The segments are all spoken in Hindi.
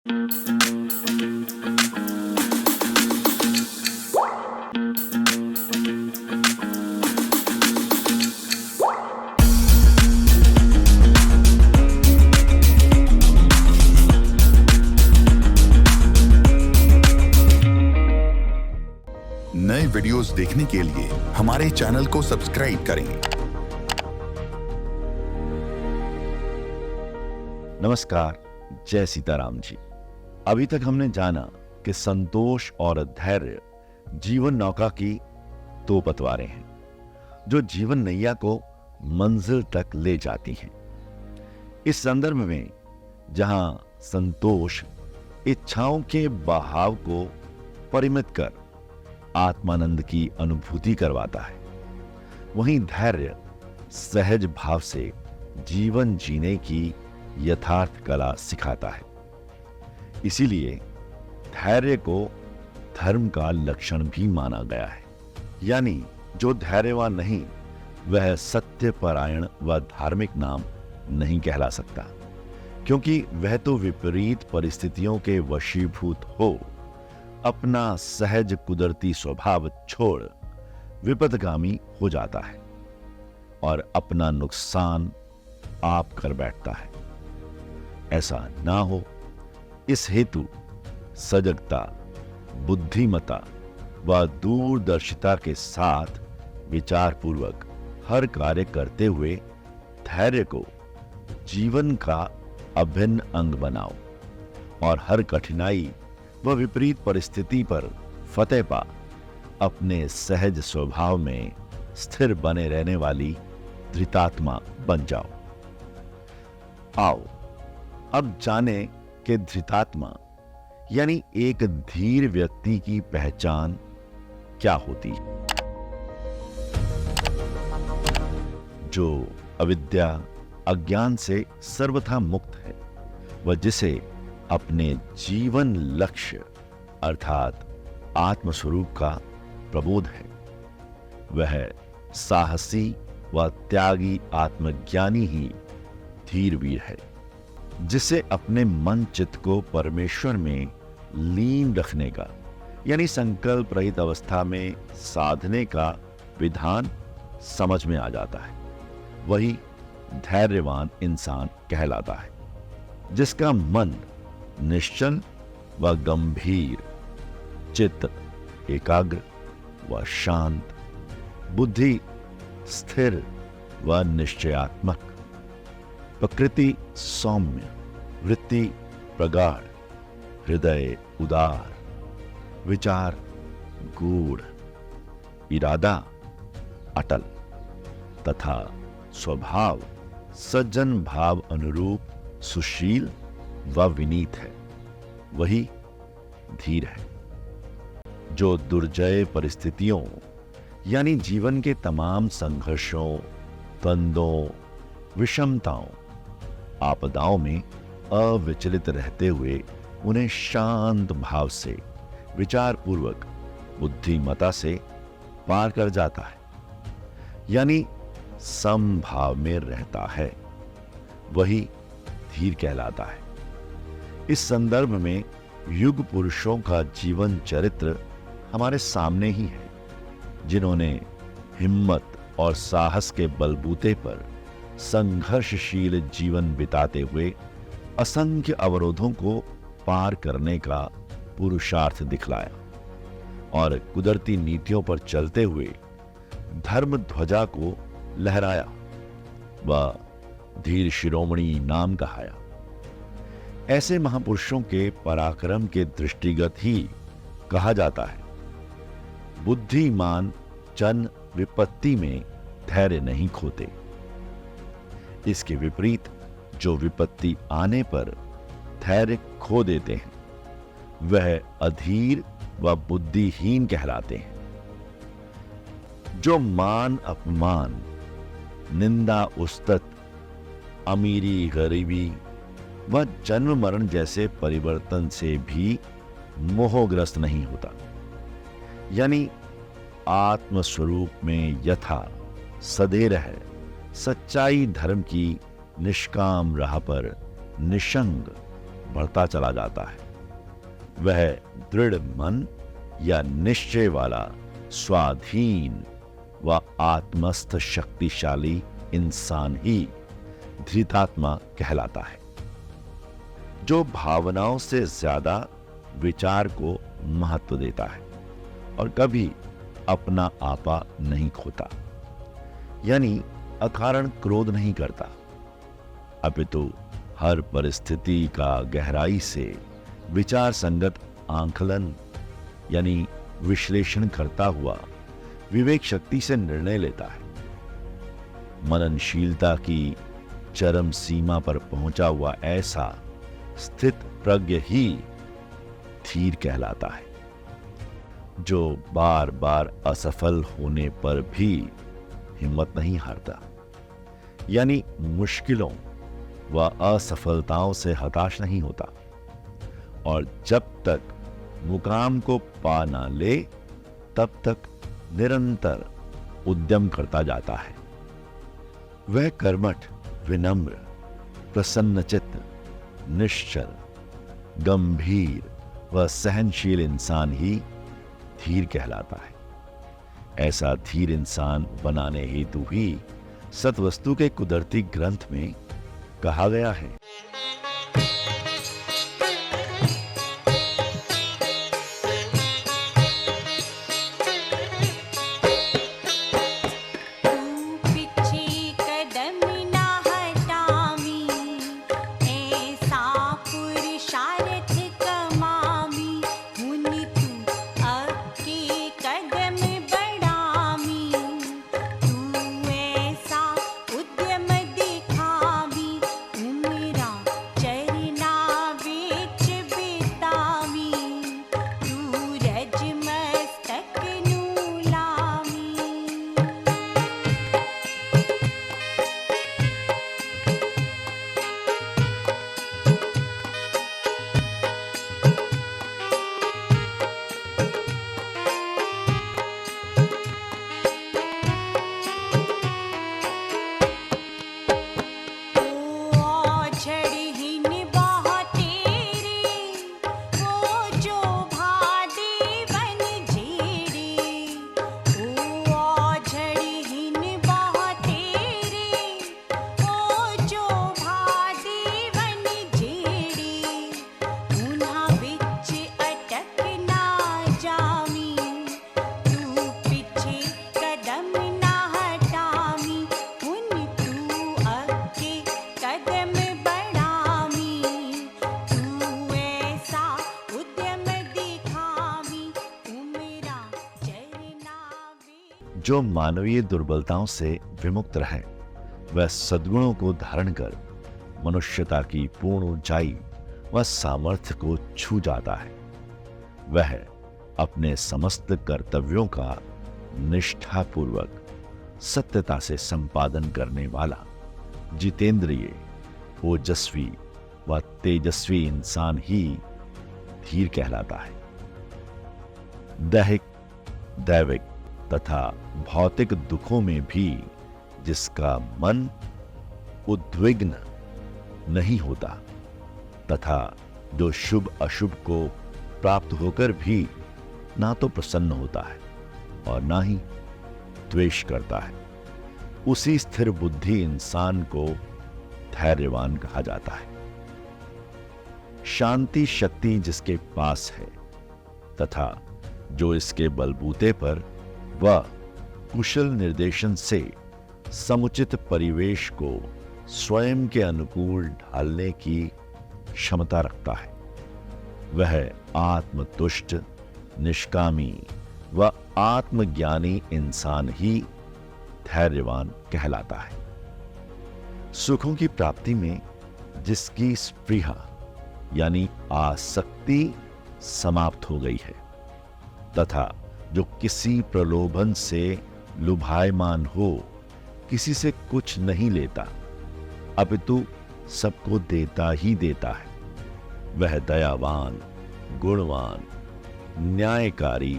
नए वीडियोस देखने के लिए हमारे चैनल को सब्सक्राइब करें। नमस्कार, जय सीताराम जी। अभी तक हमने जाना कि संतोष और धैर्य जीवन नौका की दो पतवारें हैं जो जीवन नैया को मंजिल तक ले जाती हैं। इस संदर्भ में जहां संतोष इच्छाओं के बहाव को परिमित कर आत्मानंद की अनुभूति करवाता है, वहीं धैर्य सहज भाव से जीवन जीने की यथार्थ कला सिखाता है। इसीलिए धैर्य को धर्म का लक्षण भी माना गया है। यानी जो धैर्यवान नहीं वह सत्यपरायण व धार्मिक नाम नहीं कहला सकता, क्योंकि वह तो विपरीत परिस्थितियों के वशीभूत हो अपना सहज कुदरती स्वभाव छोड़ विपदगामी हो जाता है और अपना नुकसान आप कर बैठता है। ऐसा ना हो, इस हेतु सजगता, बुद्धिमता व दूरदर्शिता के साथ विचार पूर्वक हर कार्य करते हुए धैर्य को जीवन का अभिन्न अंग बनाओ और हर कठिनाई व विपरीत परिस्थिति पर फतेह पा अपने सहज स्वभाव में स्थिर बने रहने वाली धृतात्मा बन जाओ। आओ अब जाने कि धृतात्मा यानी एक धीर व्यक्ति की पहचान क्या होती है। जो अविद्या अज्ञान से सर्वथा मुक्त है व जिसे अपने जीवन लक्ष्य अर्थात आत्मस्वरूप का प्रबोध है, वह साहसी व त्यागी आत्मज्ञानी ही धीरवीर है, जिसे अपने मन चित्त को परमेश्वर में लीन रखने का यानी संकल्प रहित अवस्था में साधने का विधान समझ में आ जाता है। वही धैर्यवान इंसान कहलाता है, जिसका मन निश्चल व गंभीर, चित्त एकाग्र व शांत, बुद्धि स्थिर व निश्चयात्मक, प्रकृति सौम्य, वृत्ति प्रगाढ़, हृदय उदार, विचार गूढ़, इरादा अटल तथा स्वभाव सज्जन भाव अनुरूप सुशील व विनीत है, वही धीर है। जो दुर्जय परिस्थितियों यानी जीवन के तमाम संघर्षों, द्वंद्वों, विषमताओं, आपदाओं में अविचलित रहते हुए उन्हें शांत भाव से विचार पूर्वक बुद्धिमता से पार कर जाता है, यानी समभाव में रहता है, वही धीर कहलाता है। इस संदर्भ में युग पुरुषों का जीवन चरित्र हमारे सामने ही है, जिन्होंने हिम्मत और साहस के बलबूते पर संघर्षशील जीवन बिताते हुए असंख्य अवरोधों को पार करने का पुरुषार्थ दिखलाया और कुदरती नीतियों पर चलते हुए धर्म ध्वजा को लहराया व धीर शिरोमणि नाम कहाया। ऐसे महापुरुषों के पराक्रम के दृष्टिगत ही कहा जाता है, बुद्धिमान जन विपत्ति में धैर्य नहीं खोते। इसके विपरीत जो विपत्ति आने पर धैर्य खो देते हैं, वह अधीर व बुद्धिहीन कहलाते हैं। जो मान अपमान, निंदा उस्तत, अमीरी गरीबी व जन्म मरण जैसे परिवर्तन से भी मोहग्रस्त नहीं होता, यानी आत्मस्वरूप में यथा सदैव है, सच्चाई धर्म की निष्काम राह पर निशंग बढ़ता चला जाता है। वह दृढ़ मन या निश्चय वाला स्वाधीन व आत्मस्थ शक्तिशाली इंसान ही धृतात्मा कहलाता है, जो भावनाओं से ज्यादा विचार को महत्व देता है और कभी अपना आपा नहीं खोता, यानी अकारण क्रोध नहीं करता, अपितु हर परिस्थिति का गहराई से विचार संगत आंकलन यानी विश्लेषण करता हुआ विवेक शक्ति से निर्णय लेता है। मननशीलता की चरम सीमा पर पहुंचा हुआ ऐसा स्थित प्रज्ञ ही धीर कहलाता है, जो बार बार असफल होने पर भी हिम्मत नहीं हारता, यानी मुश्किलों व असफलताओं से हताश नहीं होता और जब तक मुकाम को पा ना ले तब तक निरंतर उद्यम करता जाता है। वह कर्मठ, विनम्र, प्रसन्नचित्त, निश्चल, गंभीर व सहनशील इंसान ही धीर कहलाता है। ऐसा धीर इंसान बनाने हेतु ही सतवस्तु के कुदरती ग्रंथ में कहा गया है, जो मानवीय दुर्बलताओं से विमुक्त रहे, वह सद्गुणों को धारण कर मनुष्यता की पूर्ण ऊंचाई व सामर्थ्य को छू जाता है। वह अपने समस्त कर्तव्यों का निष्ठापूर्वक सत्यता से संपादन करने वाला जितेंद्रिय, ओजस्वी व तेजस्वी इंसान ही धीर कहलाता है। दैहिक, दैविक तथा भौतिक दुखों में भी जिसका मन उद्विग्न नहीं होता तथा जो शुभ अशुभ को प्राप्त होकर भी ना तो प्रसन्न होता है और ना ही द्वेष करता है, उसी स्थिर बुद्धि इंसान को धैर्यवान कहा जाता है। शांति शक्ति जिसके पास है तथा जो इसके बलबूते पर व कुशल निर्देशन से समुचित परिवेश को स्वयं के अनुकूल ढालने की क्षमता रखता है, वह आत्मतुष्ट, निष्कामी व आत्मज्ञानी इंसान ही धैर्यवान कहलाता है। सुखों की प्राप्ति में जिसकी स्पृहा यानी आसक्ति समाप्त हो गई है तथा जो किसी प्रलोभन से लुभायमान हो किसी से कुछ नहीं लेता अपितु सबको देता ही देता है, वह दयावान, गुणवान, न्यायकारी,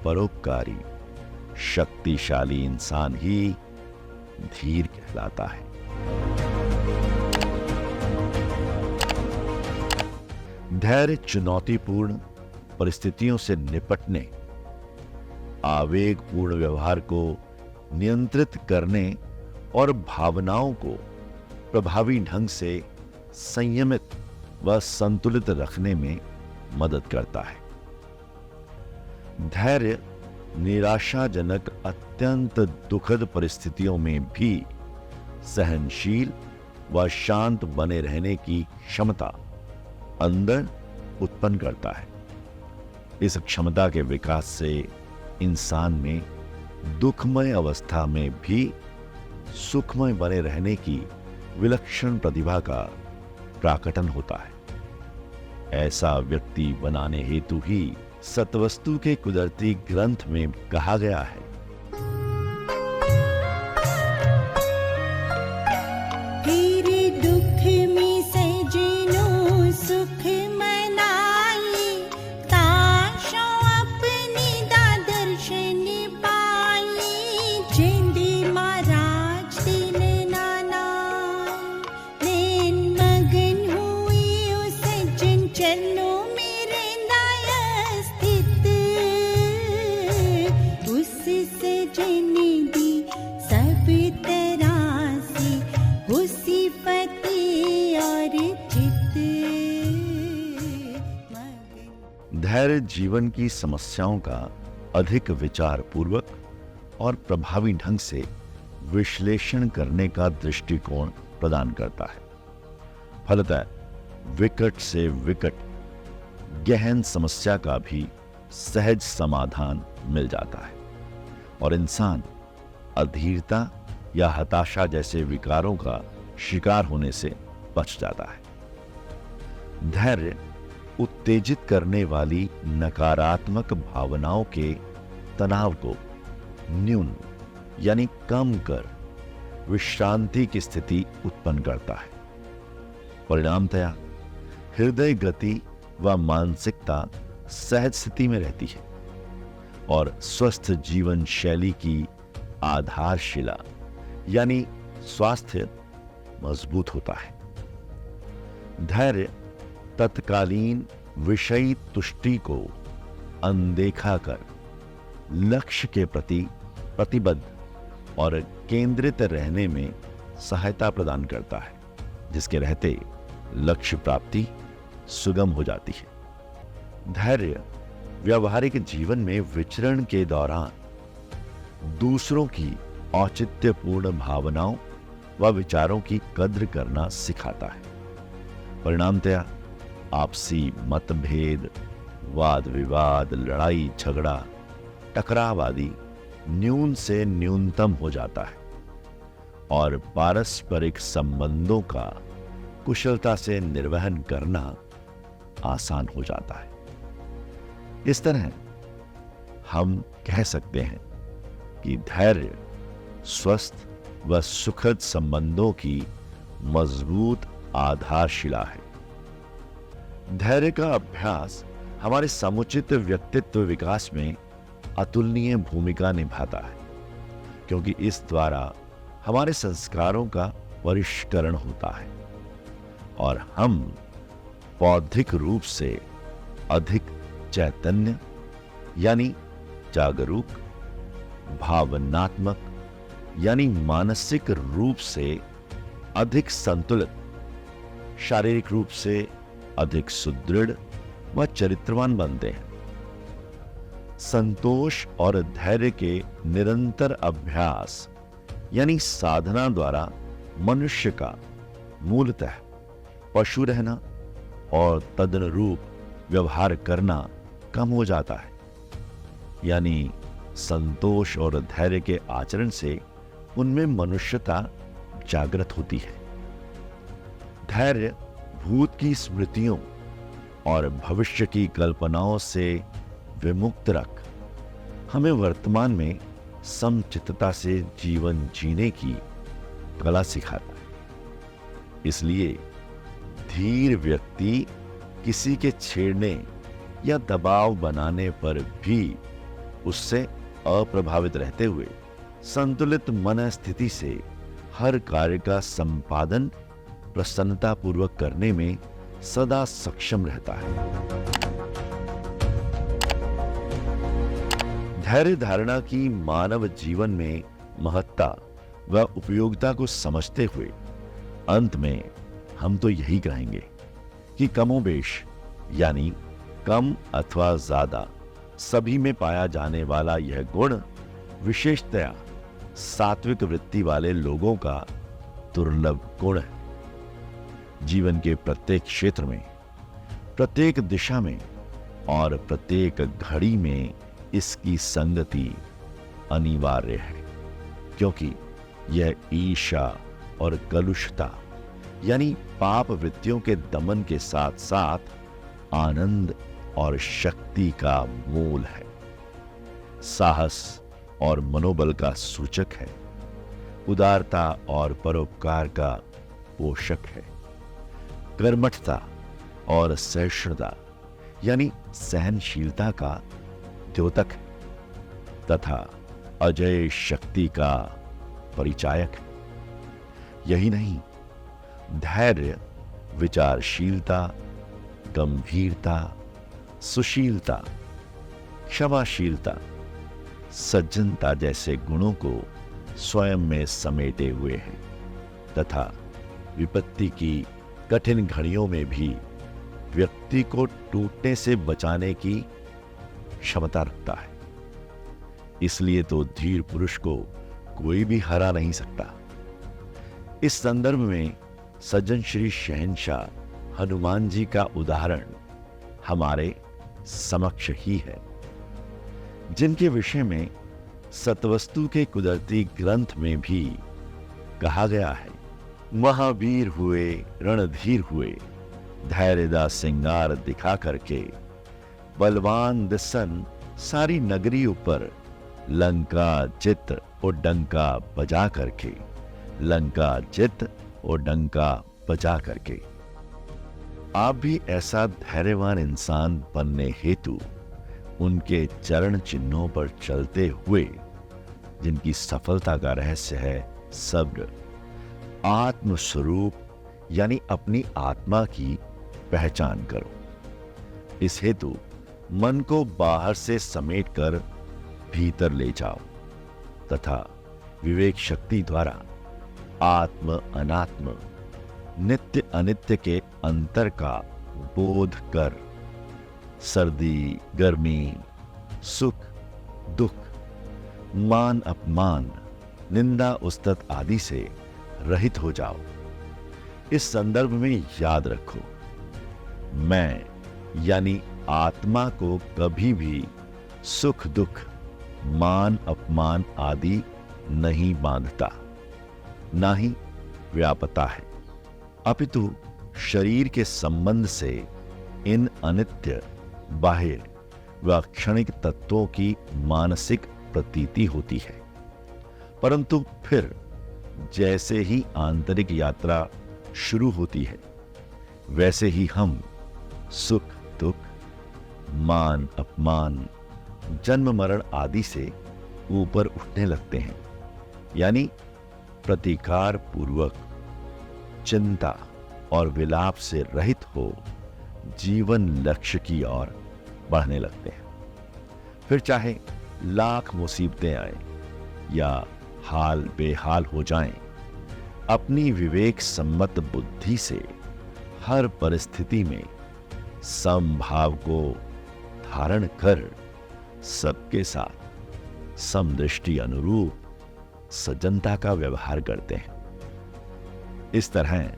परोपकारी, शक्तिशाली इंसान ही धीर कहलाता है। धैर्य चुनौतीपूर्ण परिस्थितियों से निपटने, आवेगपूर्ण व्यवहार को नियंत्रित करने और भावनाओं को प्रभावी ढंग से संयमित व संतुलित रखने में मदद करता है। धैर्य निराशाजनक अत्यंत दुखद परिस्थितियों में भी सहनशील व शांत बने रहने की क्षमता अंदर उत्पन्न करता है। इस क्षमता के विकास से इंसान में दुखमय अवस्था में भी सुखमय बने रहने की विलक्षण प्रतिभा का प्राकटन होता है। ऐसा व्यक्ति बनाने हेतु ही सतवस्तु के कुदरती ग्रंथ में कहा गया है, तेरे दुख में सजनो सुख मनाई, ताशो अपनी दा दर्शन पाई, जिंदी महाराज दिन नाना नैन मगन हुई ओ सज्जन चरणों में रहना स्थित, उस सजन दी सब तरह से उसी पति और चित मगन। धैर्य जीवन की समस्याओं का अधिक विचार पूर्वक और प्रभावी ढंग से विश्लेषण करने का दृष्टिकोण प्रदान करता है। फलतः विकट से विकट गहन समस्या का भी सहज समाधान मिल जाता है और इंसान अधीरता या हताशा जैसे विकारों का शिकार होने से बच जाता है। धैर्य उत्तेजित करने वाली नकारात्मक भावनाओं के तनाव को न्यून यानी कम कर विश्रांति की स्थिति उत्पन्न करता है। परिणामतया हृदय गति व मानसिकता सहज स्थिति में रहती है और स्वस्थ जीवन शैली की आधारशिला यानी स्वास्थ्य मजबूत होता है। धैर्य तत्कालीन विषयी तुष्टि को अनदेखा कर लक्ष्य के प्रति प्रतिबद्ध और केंद्रित रहने में सहायता प्रदान करता है, जिसके रहते लक्ष्य प्राप्ति सुगम हो जाती है। धैर्य व्यावहारिक जीवन में विचरण के दौरान दूसरों की औचित्यपूर्ण भावनाओं व विचारों की कद्र करना सिखाता है। परिणामतया आपसी मतभेद, वाद विवाद, लड़ाई झगड़ा, टकराव आदि न्यून से न्यूनतम हो जाता है और पारस्परिक संबंधों का कुशलता से निर्वहन करना आसान हो जाता है। इस तरह हम कह सकते हैं कि धैर्य स्वस्थ व सुखद संबंधों की मजबूत आधारशिला है। धैर्य का अभ्यास हमारे समुचित व्यक्तित्व विकास में अतुलनीय भूमिका निभाता है, क्योंकि इस द्वारा हमारे संस्कारों का परिष्करण होता है और हम बौद्धिक रूप से अधिक चैतन्य यानी जागरूक, भावनात्मक यानी मानसिक रूप से अधिक संतुलित, शारीरिक रूप से अधिक सुदृढ़ व चरित्रवान बनते हैं। संतोष और धैर्य के निरंतर अभ्यास यानी साधना द्वारा मनुष्य का मूलतः पशु रहना और तदनुरूप व्यवहार करना कम हो जाता है। यानी संतोष और धैर्य के आचरण से उनमें मनुष्यता जागृत होती है। धैर्य भूत की स्मृतियों और भविष्य की कल्पनाओं से विमुक्त रख हमें वर्तमान में समचित्तता से जीवन जीने की कला सिखाता है। इसलिए धीर व्यक्ति किसी के छेड़ने या दबाव बनाने पर भी उससे अप्रभावित रहते हुए संतुलित मन स्थिति से हर कार्य का संपादन प्रसन्नता पूर्वक करने में सदा सक्षम रहता है। धैर्य धारणा की मानव जीवन में महत्ता व उपयोगिता को समझते हुए अंत में हम तो यही कहेंगे कि कमोबेश यानी कम अथवा ज्यादा सभी में पाया जाने वाला यह गुण विशेषतया सात्विक वृत्ति वाले लोगों का दुर्लभ गुण है। जीवन के प्रत्येक क्षेत्र में, प्रत्येक दिशा में और प्रत्येक घड़ी में इसकी संगति अनिवार्य है, क्योंकि यह ईर्ष्या और कलुषता यानी पाप वृत्तियों के दमन के साथ साथ आनंद और शक्ति का मूल है, साहस और मनोबल का सूचक है, उदारता और परोपकार का पोषक है, कर्मठता और सहिष्णुता यानी सहनशीलता का द्योतक है तथा अजय शक्ति का परिचायक है। यही नहीं, धैर्य, विचारशीलता, गंभीरता, सुशीलता, क्षमाशीलता, सज्जनता जैसे गुणों को स्वयं में समेटे हुए है तथा विपत्ति की कठिन घड़ियों में भी व्यक्ति को टूटने से बचाने की क्षमता रखता है। इसलिए तो धीर पुरुष को कोई भी हरा नहीं सकता। इस संदर्भ में सज्जन श्री शहंशाह हनुमान जी का उदाहरण हमारे समक्ष ही है, जिनके विषय में सतवस्तु के कुदरती ग्रंथ में भी कहा गया है, महावीर हुए रणधीर हुए, धैर्यदा सिंगार दिखा करके, बलवान दिसन सारी नगरी ऊपर, लंका जित और डंका बजा करके, लंका जित और डंका बजा करके। आप भी ऐसा धैर्यवान इंसान बनने हेतु उनके चरण चिन्हों पर चलते हुए, जिनकी सफलता का रहस्य है सब्र, आत्मस्वरूप यानी अपनी आत्मा की पहचान करो। इस हेतु मन को बाहर से समेटकर भीतर ले जाओ तथा विवेक शक्ति द्वारा आत्म अनात्म, नित्य अनित्य के अंतर का बोध कर सर्दी गर्मी, सुख दुख, मान अपमान, निंदा उस्तत आदि से रहित हो जाओ। इस संदर्भ में याद रखो, मैं यानी आत्मा को कभी भी सुख दुख, मान अपमान आदि नहीं बांधता, ना ही व्यापता है, अपितु शरीर के संबंध से इन अनित्य बाह्य व क्षणिक तत्वों की मानसिक प्रतीति होती है। परंतु फिर जैसे ही आंतरिक यात्रा शुरू होती है, वैसे ही हम सुख दुख, मान अपमान, जन्म मरण आदि से ऊपर उठने लगते हैं, यानी प्रतिकार पूर्वक चिंता और विलाप से रहित हो जीवन लक्ष्य की ओर बढ़ने लगते हैं। फिर चाहे लाख मुसीबतें आए या हाल बेहाल हो जाएं, अपनी विवेक सम्मत बुद्धि से हर परिस्थिति में समभाव को धारण कर सबके साथ समदृष्टि अनुरूप सज्जनता का व्यवहार करते हैं। इस तरह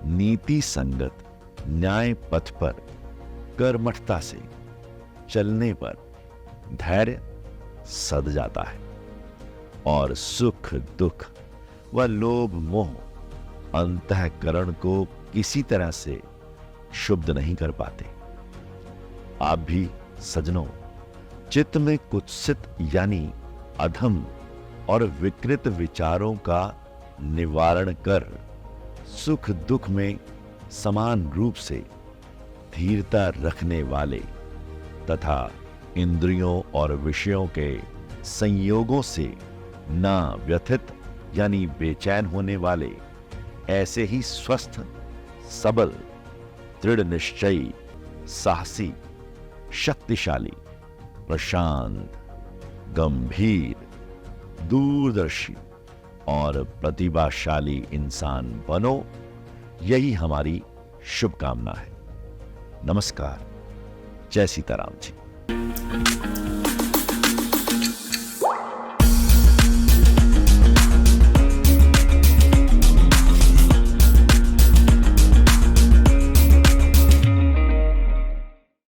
नीति संगत न्याय पथ पर कर्मठता से चलने पर धैर्य सध जाता है और सुख दुख व लोभ मोह अंतःकरण को किसी तरह से क्षुब्ध नहीं कर पाते। आप भी सज्जनों, चित्त में कुत्सित यानी अधम और विकृत विचारों का निवारण कर सुख दुख में समान रूप से धीरता रखने वाले तथा इंद्रियों और विषयों के संयोगों से ना व्यथित यानी बेचैन होने वाले ऐसे ही स्वस्थ, सबल, दृढ़ निश्चयी, साहसी, शक्तिशाली, प्रशांत, गंभीर, दूरदर्शी और प्रतिभाशाली इंसान बनो, यही हमारी शुभकामना है। नमस्कार। जय सीताराम जी।